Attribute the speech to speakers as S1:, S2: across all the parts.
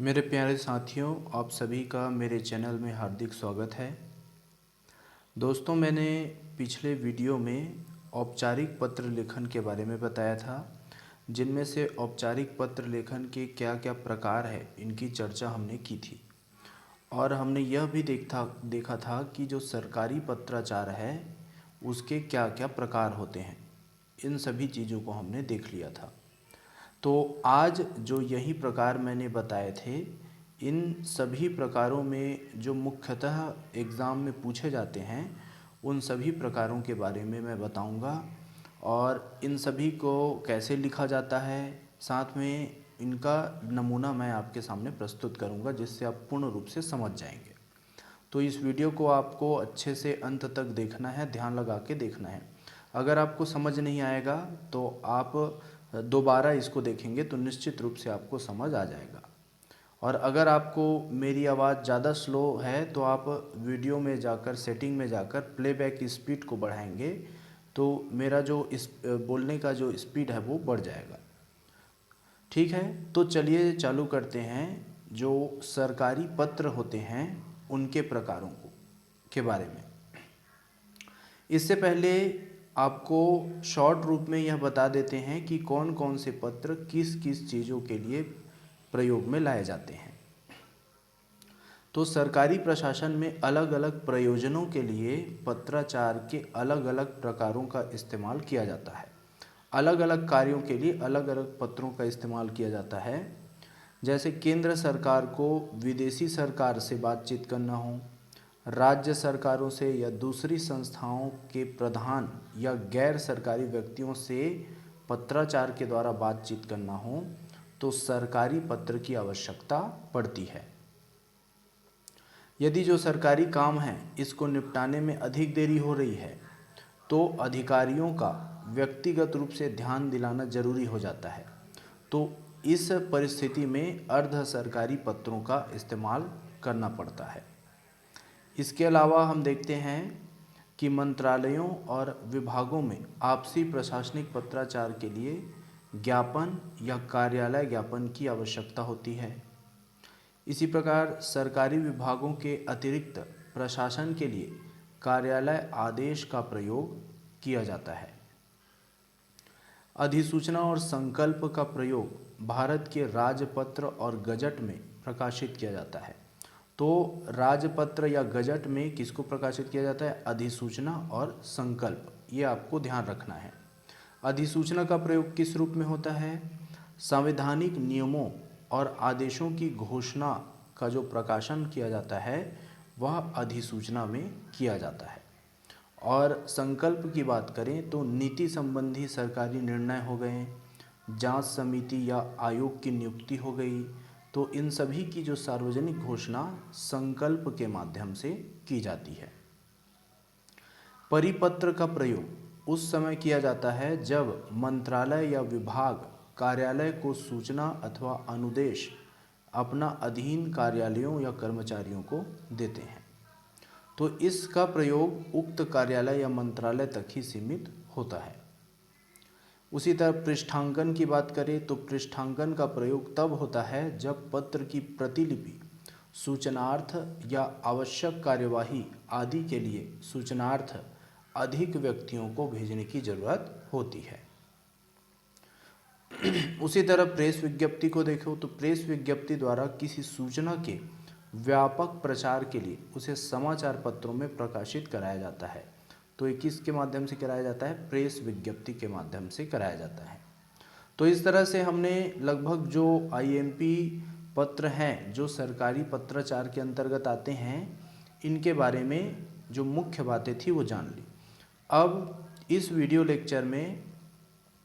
S1: मेरे प्यारे साथियों, आप सभी का मेरे चैनल में हार्दिक स्वागत है। दोस्तों, मैंने पिछले वीडियो में औपचारिक पत्र लेखन के बारे में बताया था, जिनमें से औपचारिक पत्र लेखन के क्या क्या प्रकार है इनकी चर्चा हमने की थी। और हमने यह भी देखा था कि जो सरकारी पत्राचार है उसके क्या क्या प्रकार होते हैं। इन सभी चीज़ों को हमने देख लिया था। तो आज जो यही प्रकार मैंने बताए थे, इन सभी प्रकारों में जो मुख्यतः एग्ज़ाम में पूछे जाते हैं उन सभी प्रकारों के बारे में मैं बताऊंगा, और इन सभी को कैसे लिखा जाता है, साथ में इनका नमूना मैं आपके सामने प्रस्तुत करूंगा, जिससे आप पूर्ण रूप से समझ जाएंगे। तो इस वीडियो को आपको अच्छे से अंत तक देखना है, ध्यान लगा के देखना है। अगर आपको समझ नहीं आएगा तो आप दोबारा इसको देखेंगे तो निश्चित रूप से आपको समझ आ जाएगा। और अगर आपको मेरी आवाज़ ज़्यादा स्लो है तो आप वीडियो में जाकर सेटिंग में जाकर प्लेबैक स्पीड को बढ़ाएंगे तो मेरा जो इस बोलने का जो स्पीड है वो बढ़ जाएगा। ठीक है, तो चलिए चालू करते हैं। जो सरकारी पत्र होते हैं उनके प्रकारों को के बारे में। इससे पहले आपको शॉर्ट रूप में यह बता देते हैं कि कौन कौन से पत्र किस किस चीज़ों के लिए प्रयोग में लाए जाते हैं। तो सरकारी प्रशासन में अलग अलग प्रयोजनों के लिए पत्राचार के अलग अलग प्रकारों का इस्तेमाल किया जाता है। अलग अलग कार्यों के लिए अलग अलग पत्रों का इस्तेमाल किया जाता है। जैसे केंद्र सरकार को विदेशी सरकार से बातचीत करना हो, राज्य सरकारों से या दूसरी संस्थाओं के प्रधान या गैर सरकारी व्यक्तियों से पत्राचार के द्वारा बातचीत करना हो, तो सरकारी पत्र की आवश्यकता पड़ती है। यदि जो सरकारी काम है इसको निपटाने में अधिक देरी हो रही है तो अधिकारियों का व्यक्तिगत रूप से ध्यान दिलाना जरूरी हो जाता है। तो इस परिस्थिति में अर्ध सरकारी पत्रों का इस्तेमाल करना पड़ता है। इसके अलावा हम देखते हैं कि मंत्रालयों और विभागों में आपसी प्रशासनिक पत्राचार के लिए ज्ञापन या कार्यालय ज्ञापन की आवश्यकता होती है। इसी प्रकार सरकारी विभागों के अतिरिक्त प्रशासन के लिए कार्यालय आदेश का प्रयोग किया जाता है। अधिसूचना और संकल्प का प्रयोग भारत के राजपत्र और गजट में प्रकाशित किया जाता है। तो राजपत्र या गजट में किसको प्रकाशित किया जाता है? अधिसूचना और संकल्प, ये आपको ध्यान रखना है। अधिसूचना का प्रयोग किस रूप में होता है? संवैधानिक नियमों और आदेशों की घोषणा का जो प्रकाशन किया जाता है वह अधिसूचना में किया जाता है। और संकल्प की बात करें तो नीति संबंधी सरकारी निर्णय हो गए, जांच समिति या आयोग की नियुक्ति हो गई, तो इन सभी की जो सार्वजनिक घोषणा संकल्प के माध्यम से की जाती है। परिपत्र का प्रयोग उस समय किया जाता है जब मंत्रालय या विभाग कार्यालय को सूचना अथवा अनुदेश अपना अधीन कार्यालयों या कर्मचारियों को देते हैं। तो इसका प्रयोग उक्त कार्यालय या मंत्रालय तक ही सीमित होता है। उसी तरह पृष्ठांकन की बात करें तो पृष्ठांकन का प्रयोग तब होता है जब पत्र की प्रतिलिपि सूचनार्थ या आवश्यक कार्यवाही आदि के लिए सूचनार्थ अधिक व्यक्तियों को भेजने की जरूरत होती है। उसी तरह प्रेस विज्ञप्ति को देखो तो प्रेस विज्ञप्ति द्वारा किसी सूचना के व्यापक प्रचार के लिए उसे समाचार पत्रों में प्रकाशित कराया जाता है। तो ये किसके माध्यम से कराया जाता है? प्रेस विज्ञप्ति के माध्यम से कराया जाता है। तो इस तरह से हमने लगभग जो आईएमपी पत्र हैं जो सरकारी पत्राचार के अंतर्गत आते हैं इनके बारे में जो मुख्य बातें थी वो जान ली। अब इस वीडियो लेक्चर में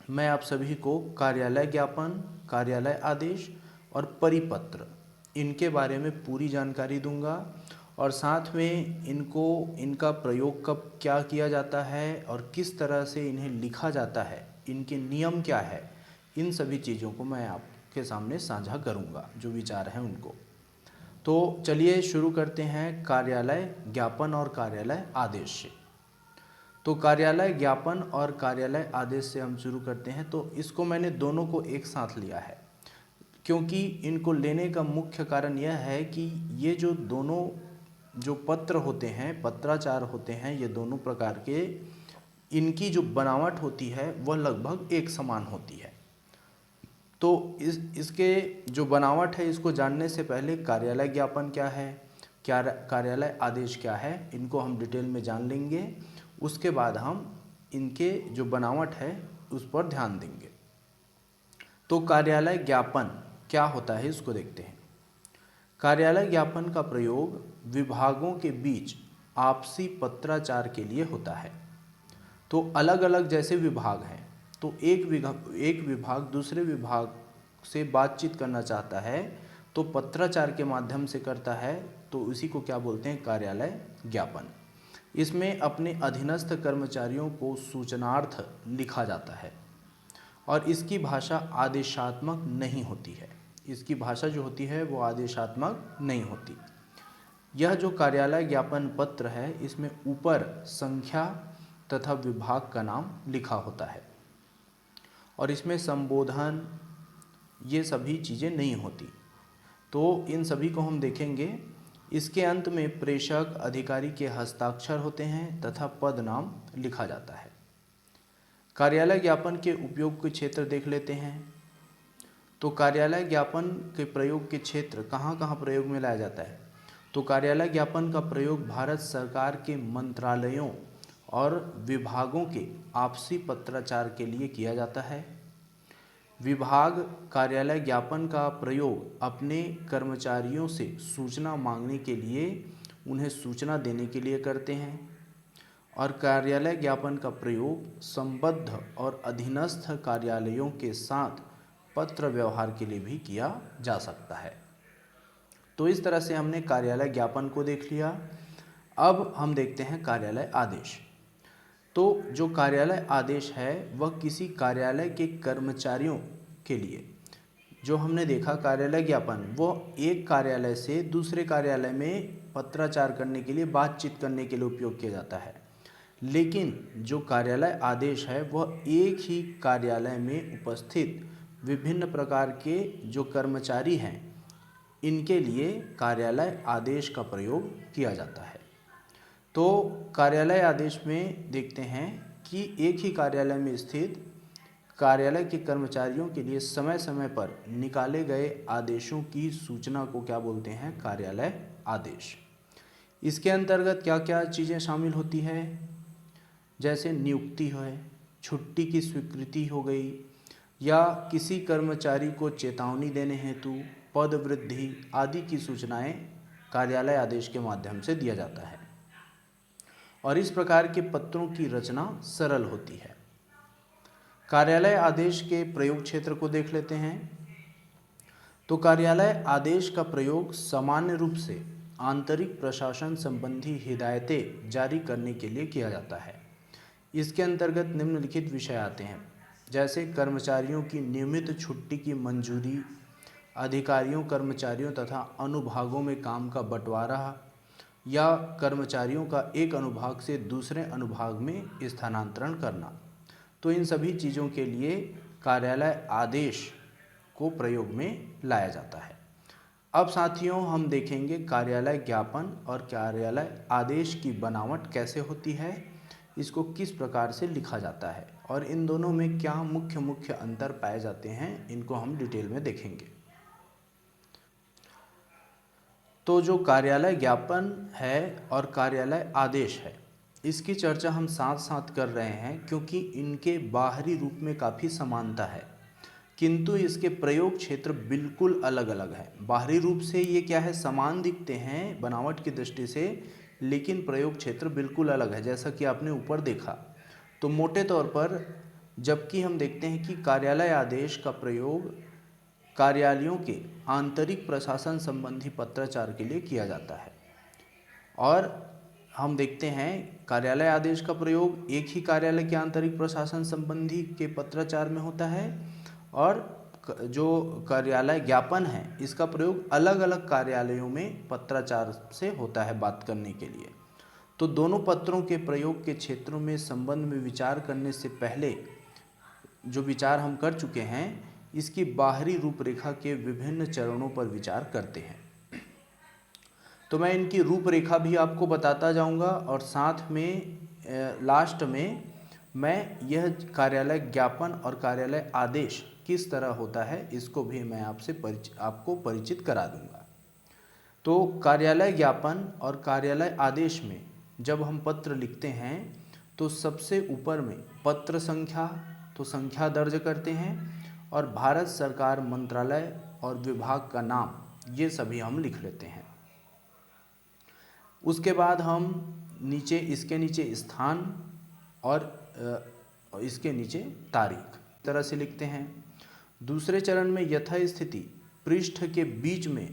S1: मैं आप सभी को कार्यालय ज्ञापन, कार्यालय आदेश और परिपत्र इनके बारे में पूरी जानकारी दूंगा, और साथ में इनका प्रयोग कब क्या किया जाता है और किस तरह से इन्हें लिखा जाता है, इनके नियम क्या है, इन सभी चीज़ों को मैं आपके सामने साझा करूंगा, जो विचार हैं उनको। तो चलिए शुरू करते हैं कार्यालय ज्ञापन और कार्यालय आदेश से। तो कार्यालय ज्ञापन और कार्यालय आदेश से हम शुरू करते हैं। तो इसको मैंने दोनों को एक साथ लिया है क्योंकि इनको लेने का मुख्य कारण यह है कि ये जो दोनों जो पत्र होते हैं, पत्राचार होते हैं, ये दोनों प्रकार के, इनकी जो बनावट होती है वह लगभग एक समान होती है। तो इसके जो बनावट है इसको जानने से पहले कार्यालय ज्ञापन क्या है, क्या कार्यालय आदेश क्या है, इनको हम डिटेल में जान लेंगे। उसके बाद हम इनके जो बनावट है उस पर ध्यान देंगे। तो कार्यालय ज्ञापन क्या होता है इसको देखते हैं। कार्यालय ज्ञापन का प्रयोग विभागों के बीच आपसी पत्राचार के लिए होता है। तो अलग अलग जैसे विभाग हैं, तो एक विभाग दूसरे विभाग से बातचीत करना चाहता है तो पत्राचार के माध्यम से करता है, तो उसी को क्या बोलते हैं, कार्यालय ज्ञापन। इसमें अपने अधीनस्थ कर्मचारियों को सूचनार्थ लिखा जाता है और इसकी भाषा आदेशात्मक नहीं होती है। इसकी भाषा जो होती है वो आदेशात्मक नहीं होती। यह जो कार्यालय ज्ञापन पत्र है इसमें ऊपर संख्या तथा विभाग का नाम लिखा होता है और इसमें संबोधन ये सभी चीज़ें नहीं होती। तो इन सभी को हम देखेंगे। इसके अंत में प्रेषक अधिकारी के हस्ताक्षर होते हैं तथा पद नाम लिखा जाता है। कार्यालय ज्ञापन के उपयोग के क्षेत्र देख लेते हैं। तो कार्यालय ज्ञापन के प्रयोग के क्षेत्र कहाँ कहाँ प्रयोग में लाया जाता है। तो कार्यालय ज्ञापन का प्रयोग भारत सरकार के मंत्रालयों और विभागों के आपसी पत्राचार के लिए किया जाता है। विभाग कार्यालय ज्ञापन का प्रयोग अपने कर्मचारियों से सूचना मांगने के लिए, उन्हें सूचना देने के लिए करते हैं। और कार्यालय ज्ञापन का प्रयोग संबद्ध और अधीनस्थ कार्यालयों के साथ पत्र व्यवहार के लिए भी किया जा सकता है। तो इस तरह से हमने कार्यालय ज्ञापन को देख लिया। अब हम देखते हैं कार्यालय आदेश। तो जो कार्यालय आदेश है वह किसी कार्यालय के कर्मचारियों के लिए, जो हमने देखा कार्यालय ज्ञापन, वो एक कार्यालय से दूसरे कार्यालय में पत्राचार करने के लिए, बातचीत करने के लिए उपयोग किया जाता है। लेकिन जो कार्यालय आदेश है वह एक ही कार्यालय में उपस्थित विभिन्न प्रकार के जो कर्मचारी हैं इनके लिए कार्यालय आदेश का प्रयोग किया जाता है। तो कार्यालय आदेश में देखते हैं कि एक ही कार्यालय में स्थित कार्यालय के कर्मचारियों के लिए समय समय पर निकाले गए आदेशों की सूचना को क्या बोलते हैं, कार्यालय आदेश। इसके अंतर्गत क्या क्या चीज़ें शामिल होती है, जैसे नियुक्ति है, छुट्टी की स्वीकृति हो गई, या किसी कर्मचारी को चेतावनी देने हेतु पद वृद्धि आदि की सूचनाएं कार्यालय आदेश के माध्यम से दिया जाता है। और इस प्रकार के पत्रों की रचना सरल होती है। कार्यालय आदेश के प्रयोग क्षेत्र को देख लेते हैं। तो कार्यालय आदेश का प्रयोग सामान्य रूप से आंतरिक प्रशासन संबंधी हिदायतें जारी करने के लिए किया जाता है। इसके अंतर्गत निम्नलिखित विषय आते हैं, जैसे कर्मचारियों की नियमित छुट्टी की मंजूरी, अधिकारियों, कर्मचारियों तथा अनुभागों में काम का बंटवारा, या कर्मचारियों का एक अनुभाग से दूसरे अनुभाग में स्थानांतरण करना। तो इन सभी चीज़ों के लिए कार्यालय आदेश को प्रयोग में लाया जाता है। अब साथियों हम देखेंगे कार्यालय ज्ञापन और कार्यालय आदेश की बनावट कैसे होती है, इसको किस प्रकार से लिखा जाता है और इन दोनों में क्या मुख्य मुख्य अंतर पाए जाते हैं, इनको हम डिटेल में देखेंगे। तो जो कार्यालय ज्ञापन है और कार्यालय आदेश है, इसकी चर्चा हम साथ साथ कर रहे हैं क्योंकि इनके बाहरी रूप में काफ़ी समानता है, किंतु इसके प्रयोग क्षेत्र बिल्कुल अलग अलग है। बाहरी रूप से ये क्या है, समान दिखते हैं बनावट की दृष्टि से, लेकिन प्रयोग क्षेत्र बिल्कुल अलग है। जैसा कि आपने ऊपर देखा, तो मोटे तौर पर जबकि हम देखते हैं कि कार्यालय आदेश का प्रयोग कार्यालयों के आंतरिक प्रशासन संबंधी पत्राचार के लिए किया जाता है, और हम देखते हैं कार्यालय आदेश का प्रयोग एक ही कार्यालय के आंतरिक प्रशासन संबंधी के पत्राचार में होता है, और जो कार्यालय ज्ञापन है इसका प्रयोग अलग अलग कार्यालयों में पत्राचार से होता है बात करने के लिए। तो दोनों पत्रों के प्रयोग के क्षेत्रों में संबंध में विचार करने से पहले जो विचार हम कर चुके हैं, इसकी बाहरी रूपरेखा के विभिन्न चरणों पर विचार करते हैं। तो मैं इनकी रूपरेखा भी आपको बताता जाऊंगा और साथ में लास्ट में मैं यह कार्यालय ज्ञापन और कार्यालय आदेश किस तरह होता है इसको भी मैं आपको परिचित करा दूंगा। तो कार्यालय ज्ञापन और कार्यालय आदेश में जब हम पत्र लिखते हैं तो सबसे ऊपर में पत्र संख्या तो संख्या दर्ज करते हैं और भारत सरकार मंत्रालय और विभाग का नाम ये सभी हम लिख लेते हैं। उसके बाद हम इसके नीचे स्थान और इसके नीचे तारीख इस तरह से लिखते हैं। दूसरे चरण में यथास्थिति पृष्ठ के बीच में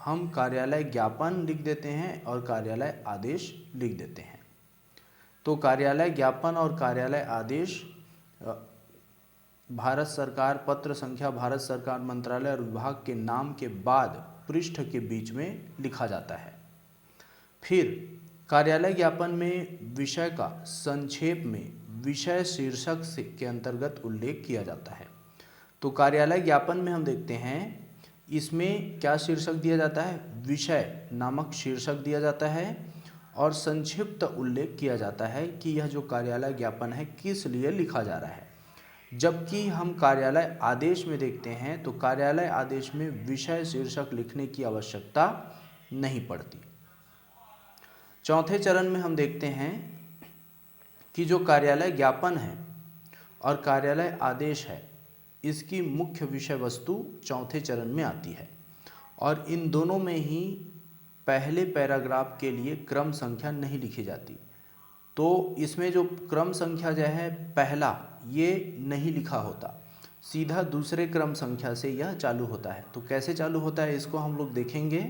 S1: हम कार्यालय ज्ञापन लिख देते हैं और कार्यालय आदेश लिख देते हैं। तो कार्यालय ज्ञापन और कार्यालय आदेश भारत सरकार पत्र संख्या भारत सरकार मंत्रालय और विभाग के नाम के बाद पृष्ठ के बीच में लिखा जाता है। फिर कार्यालय ज्ञापन में विषय का संक्षेप में विषय शीर्षक के अंतर्गत उल्लेख किया जाता है। तो कार्यालय ज्ञापन में हम देखते हैं इसमें क्या शीर्षक दिया जाता है, विषय नामक शीर्षक दिया जाता है और संक्षिप्त उल्लेख किया जाता है कि यह जो कार्यालय ज्ञापन है किस लिए लिखा जा रहा है। जबकि हम कार्यालय आदेश में देखते हैं तो कार्यालय आदेश में विषय शीर्षक लिखने की आवश्यकता नहीं पड़ती। चौथे चरण में हम देखते हैं कि जो कार्यालय ज्ञापन है और कार्यालय आदेश है इसकी मुख्य विषय वस्तु चौथे चरण में आती है और इन दोनों में ही पहले पैराग्राफ के लिए क्रम संख्या नहीं लिखी जाती। तो इसमें जो क्रम संख्या जो है पहला ये नहीं लिखा होता, सीधा दूसरे क्रम संख्या से यह चालू होता है। तो कैसे चालू होता है इसको हम लोग देखेंगे।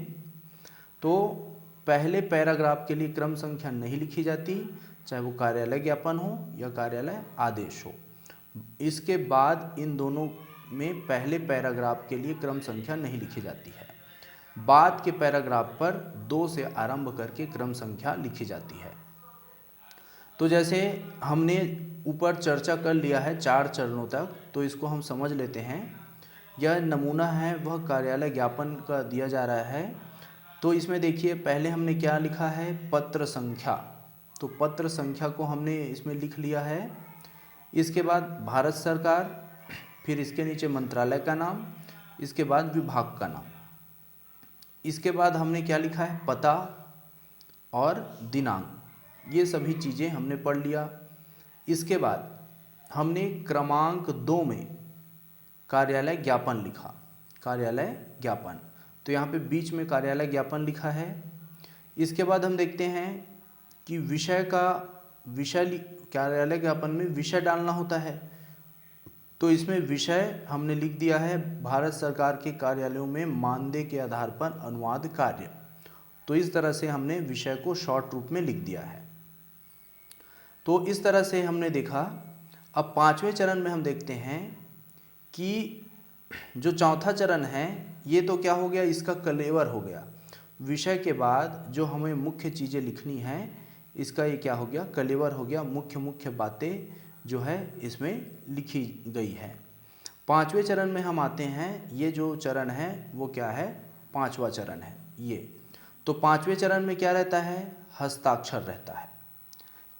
S1: तो पहले पैराग्राफ के लिए क्रम संख्या नहीं लिखी जाती, चाहे वो कार्यालय ज्ञापन हो या कार्यालय आदेश हो। इसके बाद इन दोनों में पहले पैराग्राफ के लिए क्रम संख्या नहीं लिखी जाती है, बाद के पैराग्राफ पर 2 से आरंभ करके क्रम संख्या लिखी जाती है। तो जैसे हमने ऊपर चर्चा कर लिया है 4 चरणों तक, तो इसको हम समझ लेते हैं। यह नमूना है वह कार्यालय ज्ञापन का दिया जा रहा है। तो इसमें देखिए पहले हमने क्या लिखा है, पत्र संख्या। तो पत्र संख्या को हमने इसमें लिख लिया है। इसके बाद भारत सरकार, फिर इसके नीचे मंत्रालय का नाम, इसके बाद विभाग का नाम। इसके बाद हमने क्या लिखा है, पता और दिनांक। ये सभी चीज़ें हमने पढ़ लिया। इसके बाद हमने क्रमांक 2 में कार्यालय ज्ञापन लिखा, कार्यालय ज्ञापन। तो यहाँ पे बीच में कार्यालय ज्ञापन लिखा है। इसके बाद हम देखते हैं कि कार्यालय ज्ञापन में विषय डालना होता है। तो इसमें विषय हमने लिख दिया है भारत सरकार के कार्यालयों में मानदेय के आधार पर अनुवाद कार्य। तो इस तरह से हमने विषय को शॉर्ट रूप में लिख दिया है। तो इस तरह से हमने देखा। अब 5वें चरण में हम देखते हैं कि जो चौथा चरण है ये तो क्या हो गया, इसका कलेवर हो गया। विषय के बाद जो हमें मुख्य चीज़ें लिखनी है इसका ये क्या हो गया, कलेवर हो गया। मुख्य बातें जो है इसमें लिखी गई है। 5वें चरण में हम आते हैं। ये जो चरण है वो क्या है, 5वां चरण है ये। तो 5वें चरण में क्या रहता है, हस्ताक्षर रहता है।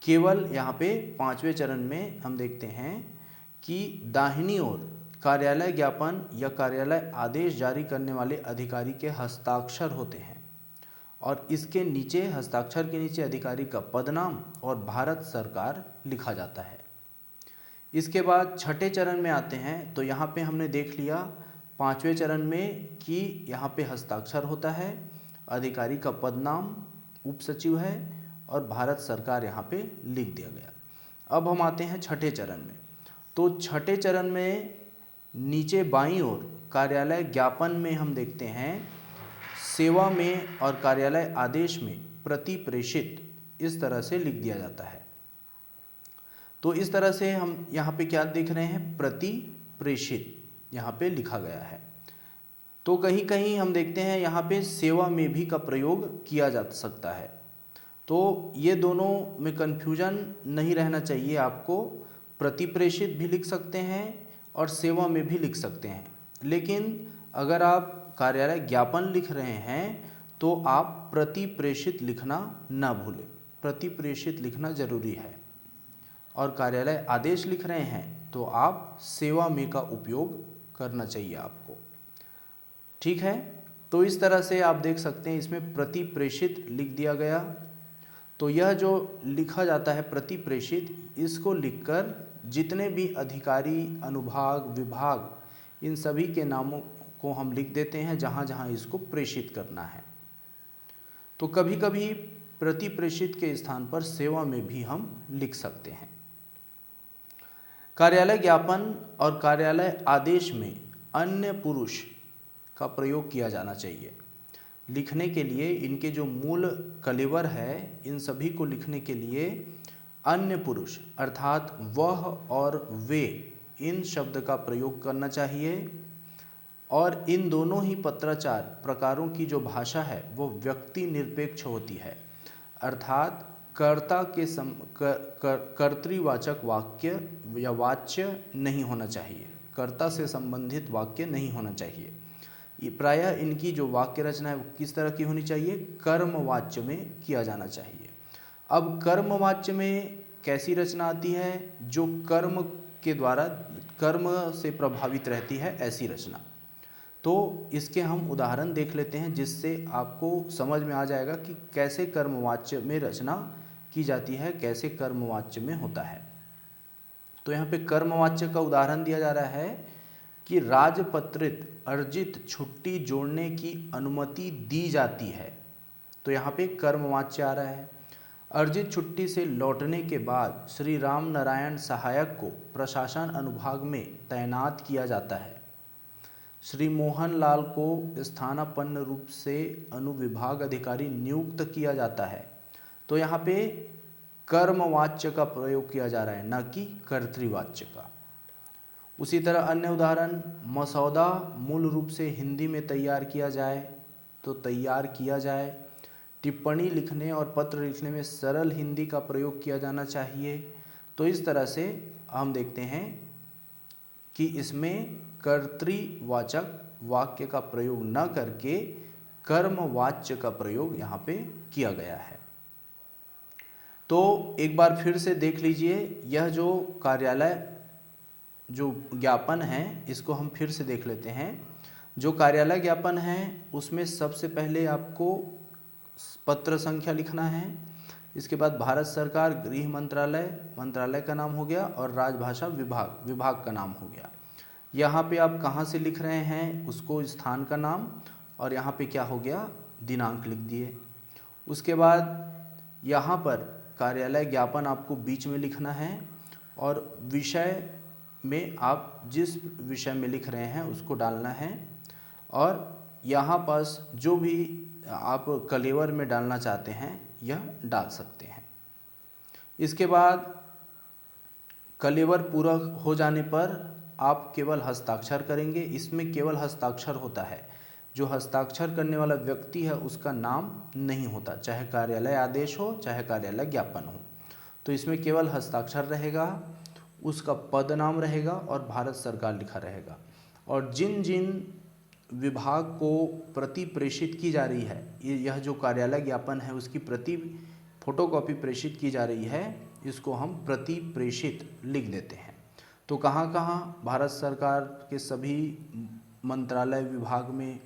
S1: केवल यहाँ पे 5वें चरण में हम देखते हैं कि दाहिनी ओर कार्यालय ज्ञापन या कार्यालय आदेश जारी करने वाले अधिकारी के हस्ताक्षर होते हैं और इसके नीचे, हस्ताक्षर के नीचे अधिकारी का पदनाम और भारत सरकार लिखा जाता है। इसके बाद 6ठे चरण में आते हैं। तो यहाँ पे हमने देख लिया 5वें चरण में कि यहाँ पे हस्ताक्षर होता है, अधिकारी का पदनाम उप सचिव है और भारत सरकार यहाँ पे लिख दिया गया। अब हम आते हैं 6ठे चरण में। तो 6ठे चरण में नीचे बाईं ओर कार्यालय ज्ञापन में हम देखते हैं सेवा में और कार्यालय आदेश में प्रति प्रेषित इस तरह से लिख दिया जाता है। तो इस तरह से हम यहाँ पे क्या देख रहे हैं, प्रति प्रेषित यहाँ पे लिखा गया है। तो कहीं कहीं हम देखते हैं यहाँ पे सेवा में भी का प्रयोग किया जा सकता है। तो ये दोनों में कन्फ्यूजन नहीं रहना चाहिए आपको। प्रति प्रेषित भी लिख सकते हैं और सेवा में भी लिख सकते हैं। लेकिन अगर आप कार्यालय ज्ञापन लिख रहे हैं तो आप प्रति प्रेषित लिखना ना भूलें। प्रति प्रेषित लिखना जरूरी है। और कार्यालय आदेश लिख रहे हैं तो आप सेवा में का उपयोग करना चाहिए आपको। ठीक है, तो इस तरह से आप देख सकते हैं इसमें प्रति प्रेषित लिख दिया गया। तो यह जो लिखा जाता है प्रति प्रेषित, इसको लिखकर जितने भी अधिकारी, अनुभाग, विभाग, इन सभी के नामों को हम लिख देते हैं जहाँ जहाँ इसको प्रेषित करना है। तो कभी कभी प्रति प्रेषित के स्थान पर सेवा में भी हम लिख सकते हैं। कार्यालय ज्ञापन और कार्यालय आदेश में अन्य पुरुष का प्रयोग किया जाना चाहिए। लिखने के लिए इनके जो मूल कलेवर है, इन सभी को लिखने के लिए अन्य पुरुष अर्थात वह और वे, इन शब्द का प्रयोग करना चाहिए। और इन दोनों ही पत्राचार प्रकारों की जो भाषा है वो व्यक्ति निरपेक्ष होती है, अर्थात कर्ता के कर्तृवाचक वाक्य या वाच्य नहीं होना चाहिए, कर्ता से संबंधित वाक्य नहीं होना चाहिए। ये प्रायः इनकी जो वाक्य रचना है वो किस तरह की होनी चाहिए, कर्मवाच्य में किया जाना चाहिए। अब कर्मवाच्य में कैसी रचना आती है, जो कर्म के द्वारा, कर्म से प्रभावित रहती है, ऐसी रचना। तो इसके हम उदाहरण देख लेते हैं जिससे आपको समझ में आ जाएगा कि कैसे कर्मवाच्य में रचना की जाती है, कैसे कर्मवाच्य में होता है। तो यहाँ पे कर्मवाच्य का उदाहरण दिया जा रहा है कि राजपत्रित अर्जित छुट्टी जोड़ने की अनुमति दी जाती है। तो यहाँ पे कर्मवाच्य आ रहा है। अर्जित छुट्टी से लौटने के बाद श्री राम नारायण सहायक को प्रशासन अनुभाग में तैनात किया जाता है। श्री मोहन लाल को स्थानापन्न रूप से अनुविभाग अधिकारी नियुक्त किया जाता है। तो यहाँ पे कर्मवाच्य का प्रयोग किया जा रहा है, न कि कर्तृवाच्य का। उसी तरह अन्य उदाहरण, मसौदा मूल रूप से हिंदी में तैयार किया जाए तो तैयार किया जाए। टिप्पणी लिखने और पत्र लिखने में सरल हिंदी का प्रयोग किया जाना चाहिए। तो इस तरह से हम देखते हैं कि इसमें कर्तृवाचक वाक्य का प्रयोग न करके कर्मवाच्य का प्रयोग यहाँ पे किया गया है। तो एक बार फिर से देख लीजिए, यह जो कार्यालय जो ज्ञापन है इसको हम फिर से देख लेते हैं। जो कार्यालय ज्ञापन है उसमें सबसे पहले आपको पत्र संख्या लिखना है। इसके बाद भारत सरकार, गृह मंत्रालय, मंत्रालय का नाम हो गया, और राजभाषा विभाग, विभाग का नाम हो गया। यहाँ पे आप कहाँ से लिख रहे हैं उसको स्थान का नाम, और यहाँ पे क्या हो गया, दिनांक लिख दिए। उसके बाद यहाँ पर कार्यालय ज्ञापन आपको बीच में लिखना है, और विषय में आप जिस विषय में लिख रहे हैं उसको डालना है, और यहाँ पास जो भी आप कलेवर में डालना चाहते हैं यह डाल सकते हैं। इसके बाद कलेवर पूरा हो जाने पर आप केवल हस्ताक्षर करेंगे। इसमें केवल हस्ताक्षर होता है, जो हस्ताक्षर करने वाला व्यक्ति है उसका नाम नहीं होता, चाहे कार्यालय आदेश हो चाहे कार्यालय ज्ञापन हो। तो इसमें केवल हस्ताक्षर रहेगा, उसका पद नाम रहेगा और भारत सरकार लिखा रहेगा। और जिन जिन विभाग को प्रति प्रेषित की जा रही है, यह जो कार्यालय ज्ञापन है उसकी प्रति फोटोकॉपी प्रेषित की जा रही है, इसको हम प्रति प्रेषित लिख देते हैं। तो कहाँ कहाँ, भारत सरकार के सभी मंत्रालय विभाग में,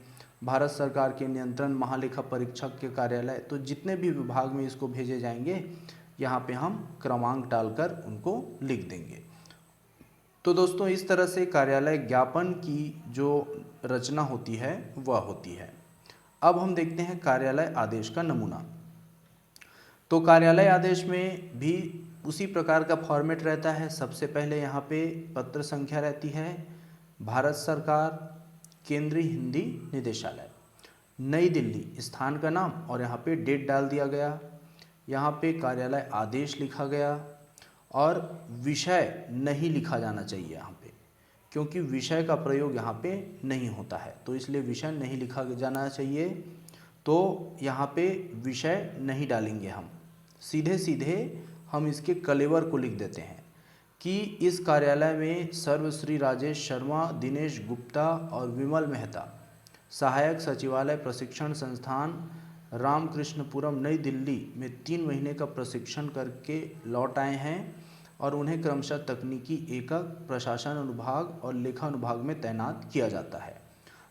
S1: भारत सरकार के नियंत्रण महालेखा परीक्षक के कार्यालय, तो जितने भी विभाग में इसको भेजे जाएंगे यहाँ पे हम क्रमांक डालकर उनको लिख देंगे। तो दोस्तों इस तरह से कार्यालय ज्ञापन की जो रचना होती है वह होती है। अब हम देखते हैं कार्यालय आदेश का नमूना। तो कार्यालय आदेश में भी उसी प्रकार का फॉर्मेट रहता है। सबसे पहले यहाँ पे पत्र संख्या रहती है, भारत सरकार, केंद्रीय हिंदी निदेशालय, नई दिल्ली, स्थान का नाम, और यहाँ पे डेट डाल दिया गया। यहाँ पे कार्यालय आदेश लिखा गया, और विषय नहीं लिखा जाना चाहिए यहाँ पे, क्योंकि विषय का प्रयोग यहाँ पे नहीं होता है, तो इसलिए विषय नहीं लिखा जाना चाहिए। तो यहाँ पे विषय नहीं डालेंगे हम, सीधे सीधे हम इसके कलेवर को लिख देते हैं। कि इस कार्यालय में सर्वश्री राजेश शर्मा, दिनेश गुप्ता और विमल मेहता सहायक सचिवालय प्रशिक्षण संस्थान रामकृष्णपुरम नई दिल्ली में 3 महीने का प्रशिक्षण करके लौट आए हैं और उन्हें क्रमशः तकनीकी एकक, प्रशासन अनुभाग और लेखा अनुभाग में तैनात किया जाता है।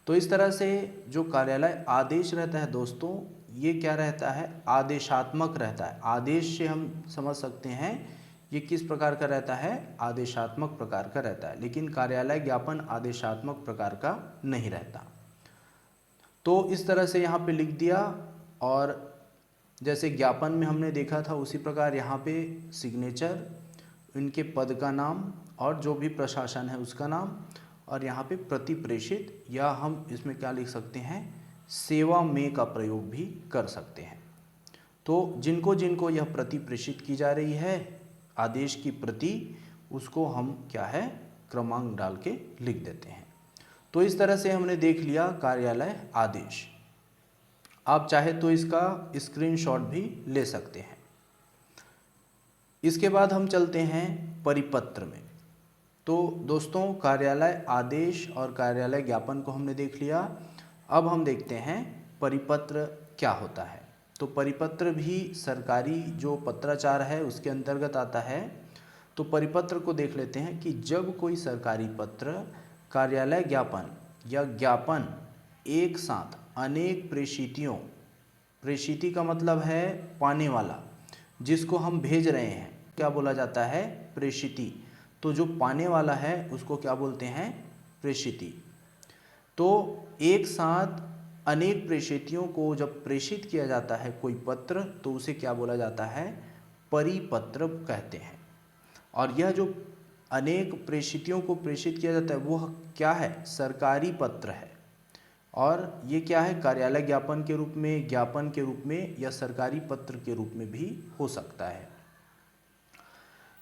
S1: तो इस तरह से जो कार्यालय आदेश रहता है दोस्तों, ये क्या रहता है, आदेशात्मक रहता है। आदेश से हम समझ सकते हैं ये किस प्रकार का रहता है, आदेशात्मक प्रकार का रहता है, लेकिन कार्यालय ज्ञापन आदेशात्मक प्रकार का नहीं रहता। तो इस तरह से यहाँ पे लिख दिया, और जैसे ज्ञापन में हमने देखा था उसी प्रकार यहाँ पे सिग्नेचर, इनके पद का नाम और जो भी प्रशासन है उसका नाम, और यहाँ पे प्रति प्रेषित, या हम इसमें क्या लिख सकते हैं, सेवा में का प्रयोग भी कर सकते हैं। तो जिनको जिनको यह प्रति प्रेषित की जा रही है आदेश की प्रति, उसको हम क्या है, क्रमांक डाल के लिख देते हैं। तो इस तरह से हमने देख लिया कार्यालय आदेश। आप चाहे तो इसका स्क्रीनशॉट भी ले सकते हैं। इसके बाद हम चलते हैं परिपत्र में। तो दोस्तों कार्यालय आदेश और कार्यालय ज्ञापन को हमने देख लिया। अब हम देखते हैं परिपत्र क्या होता है। तो परिपत्र भी सरकारी जो पत्राचार है उसके अंतर्गत आता है। तो परिपत्र को देख लेते हैं कि जब कोई सरकारी पत्र, कार्यालय ज्ञापन या ज्ञापन एक साथ अनेक प्रेषितियों, प्रेषिति का मतलब है पाने वाला, जिसको हम भेज रहे हैं क्या बोला जाता है, प्रेषिति। तो जो पाने वाला है उसको क्या बोलते हैं, प्रेषिति। तो एक साथ अनेक प्रेषितियों को जब प्रेषित किया जाता है कोई पत्र, तो उसे क्या बोला जाता है, परिपत्र कहते हैं। और यह जो अनेक प्रेषितियों को प्रेषित किया जाता है वह क्या है, सरकारी पत्र है। और ये क्या है, कार्यालय ज्ञापन के रूप में, ज्ञापन के रूप में या सरकारी पत्र के रूप में भी हो सकता है।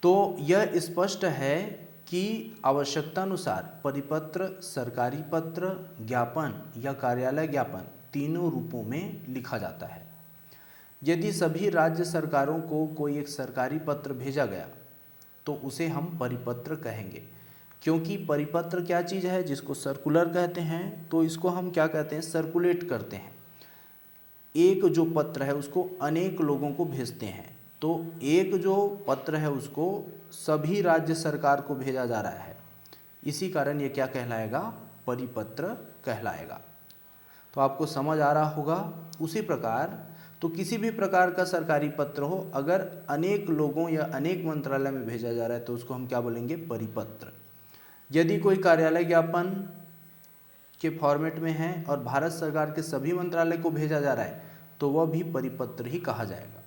S1: तो यह स्पष्ट है कि आवश्यकतानुसार परिपत्र, सरकारी पत्र, ज्ञापन या कार्यालय ज्ञापन तीनों रूपों में लिखा जाता है। यदि सभी राज्य सरकारों को कोई एक सरकारी पत्र भेजा गया तो उसे हम परिपत्र कहेंगे, क्योंकि परिपत्र क्या चीज़ है, जिसको सर्कुलर कहते हैं। तो इसको हम क्या कहते हैं, सर्कुलेट करते हैं। एक जो पत्र है उसको अनेक लोगों को भेजते हैं। तो एक जो पत्र है उसको सभी राज्य सरकार को भेजा जा रहा है, इसी कारण ये क्या कहलाएगा, परिपत्र कहलाएगा। तो आपको समझ आ रहा होगा। उसी प्रकार तो किसी भी प्रकार का सरकारी पत्र हो, अगर अनेक लोगों या अनेक मंत्रालय में भेजा जा रहा है तो उसको हम क्या बोलेंगे, परिपत्र। यदि कोई कार्यालय ज्ञापन के फॉर्मेट में है और भारत सरकार के सभी मंत्रालय को भेजा जा रहा है तो वह भी परिपत्र ही कहा जाएगा।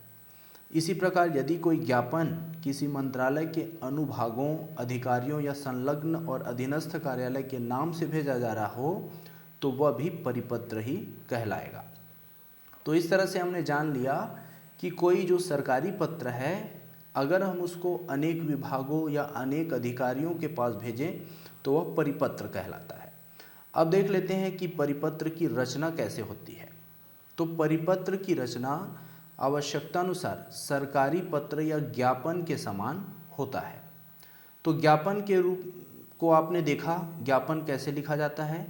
S1: इसी प्रकार यदि कोई ज्ञापन किसी मंत्रालय के अनुभागों, अधिकारियों या संलग्न और अधीनस्थ कार्यालय के नाम से भेजा जा रहा हो तो वह भी परिपत्र ही कहलाएगा। तो इस तरह से हमने जान लिया कि कोई जो सरकारी पत्र है, अगर हम उसको अनेक विभागों या अनेक अधिकारियों के पास भेजें तो वह परिपत्र कहलाता है। अब देख लेते हैं कि परिपत्र की रचना कैसे होती है। तो परिपत्र की रचना आवश्यकतानुसार सरकारी पत्र या ज्ञापन के समान होता है। तो ज्ञापन के रूप को आपने देखा, ज्ञापन कैसे लिखा जाता है।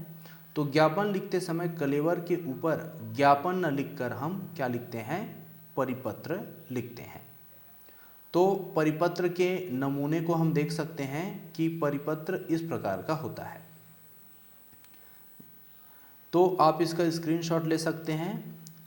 S1: तो ज्ञापन लिखते समय कलेवर के ऊपर ज्ञापन न लिखकर हम क्या लिखते हैं, परिपत्र लिखते हैं। तो परिपत्र के नमूने को हम देख सकते हैं कि परिपत्र इस प्रकार का होता है। तो आप इसका स्क्रीनशॉट ले सकते हैं।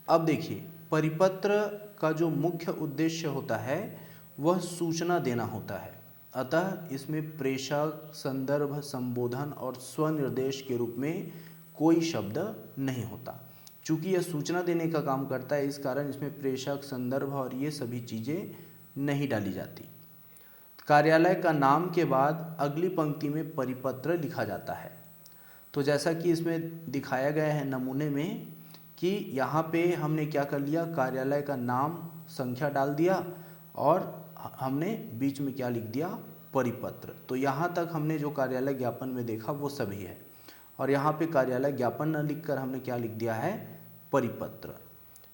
S1: अब देखिए, परिपत्र का जो मुख्य उद्देश्य होता है वह सूचना देना होता है। अतः इसमें प्रेषक, संदर्भ, संबोधन और स्वनिर्देश के रूप में कोई शब्द नहीं होता। चूँकि यह सूचना देने का काम करता है, इस कारण इसमें प्रेषक, संदर्भ और ये सभी चीज़ें नहीं डाली जाती। कार्यालय का नाम के बाद अगली पंक्ति में परिपत्र लिखा जाता है। तो जैसा कि इसमें दिखाया गया है नमूने में कि यहाँ पे हमने क्या कर लिया, कार्यालय का नाम, संख्या डाल दिया और हमने बीच में क्या लिख दिया, परिपत्र। तो यहाँ तक हमने जो कार्यालय ज्ञापन में देखा वो सभी है। और यहाँ पे कार्यालय ज्ञापन न लिखकर हमने क्या लिख दिया है, परिपत्र।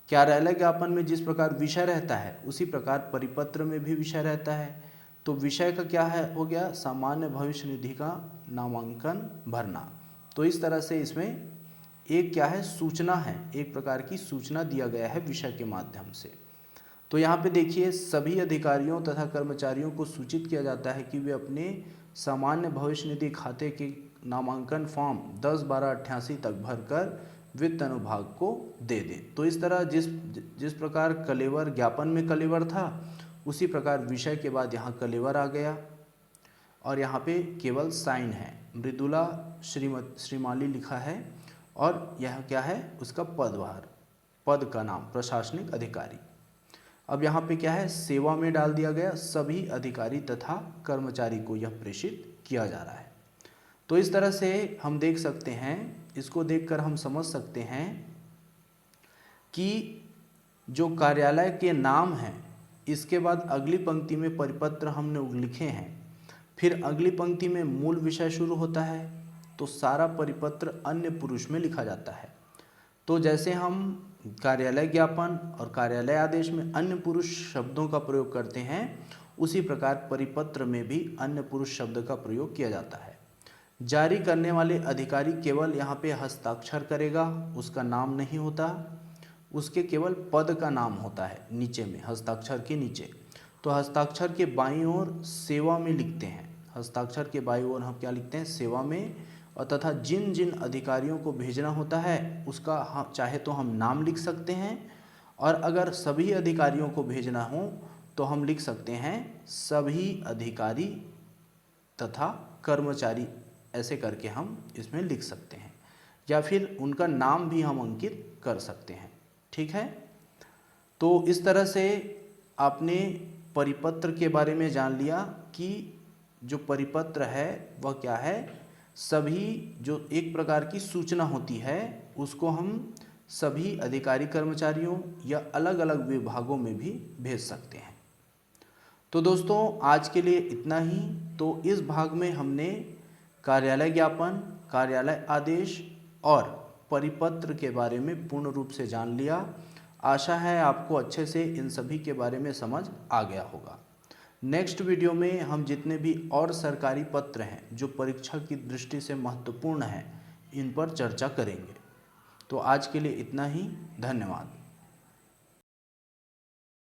S1: कार्यालय ज्ञापन में जिस प्रकार विषय रहता है उसी प्रकार परिपत्र में भी विषय रहता है। तो विषय का क्या है हो गया, सामान्य भविष्य निधि का नामांकन भरना। तो इस तरह से इसमें एक क्या है, सूचना है, एक प्रकार की सूचना दिया गया है विषय के माध्यम से। तो यहाँ पे देखिए, सभी अधिकारियों तथा कर्मचारियों को सूचित किया जाता है कि वे अपने सामान्य भविष्य निधि खाते के नामांकन फॉर्म 10/12/88 तक भरकर वित्त अनुभाग को दे दें। तो इस तरह जिस प्रकार कलेवर ज्ञापन में कलेवर था, उसी प्रकार विषय के बाद यहाँ कलेवर आ गया और यहाँ पे केवल साइन है, मृदुला श्रीमाली लिखा है और यह क्या है, उसका पदभार, पद का नाम प्रशासनिक अधिकारी। अब यहाँ पे क्या है, सेवा में डाल दिया गया, सभी अधिकारी तथा कर्मचारी को यह प्रेषित किया जा रहा है। तो इस तरह से हम देख सकते हैं, इसको देखकर हम समझ सकते हैं कि जो कार्यालय के नाम हैं, इसके बाद अगली पंक्ति में परिपत्र हमने लिखे हैं, फिर अगली पंक्ति में मूल विषय शुरू होता है, तो सारा परिपत्र अन्य पुरुष में लिखा जाता है। तो जैसे हम कार्यालय ज्ञापन और कार्यालय आदेश में अन्य पुरुष शब्दों का प्रयोग करते हैं, उसी प्रकार परिपत्र में भी अन्य पुरुष शब्द का प्रयोग किया जाता है। जारी करने वाले अधिकारी केवल यहाँ पे हस्ताक्षर करेगा, उसका नाम नहीं होता, उसके केवल पद का नाम होता है नीचे में, हस्ताक्षर के नीचे। तो हस्ताक्षर के बाईं ओर सेवा में लिखते हैं, हस्ताक्षर के बाईं ओर हम क्या लिखते हैं, सेवा में, और तथा जिन जिन अधिकारियों को भेजना होता है उसका हम चाहे तो हम नाम लिख सकते हैं, और अगर सभी अधिकारियों को भेजना हो तो हम लिख सकते हैं सभी अधिकारी तथा कर्मचारी, ऐसे करके हम इसमें लिख सकते हैं, या फिर उनका नाम भी हम अंकित कर सकते हैं। ठीक है, तो इस तरह से आपने परिपत्र के बारे में जान लिया कि जो परिपत्र है वह क्या है, सभी जो एक प्रकार की सूचना होती है उसको हम सभी अधिकारी कर्मचारियों या अलग अलग विभागों में भी भेज सकते हैं। तो दोस्तों आज के लिए इतना ही। तो इस भाग में हमने कार्यालय ज्ञापन, कार्यालय आदेश और परिपत्र के बारे में पूर्ण रूप से जान लिया। आशा है आपको अच्छे से इन सभी के बारे में समझ आ गया होगा। नेक्स्ट वीडियो में हम जितने भी और सरकारी पत्र हैं जो परीक्षा की दृष्टि से महत्वपूर्ण हैं, इन पर चर्चा करेंगे। तो आज के लिए इतना ही, धन्यवाद।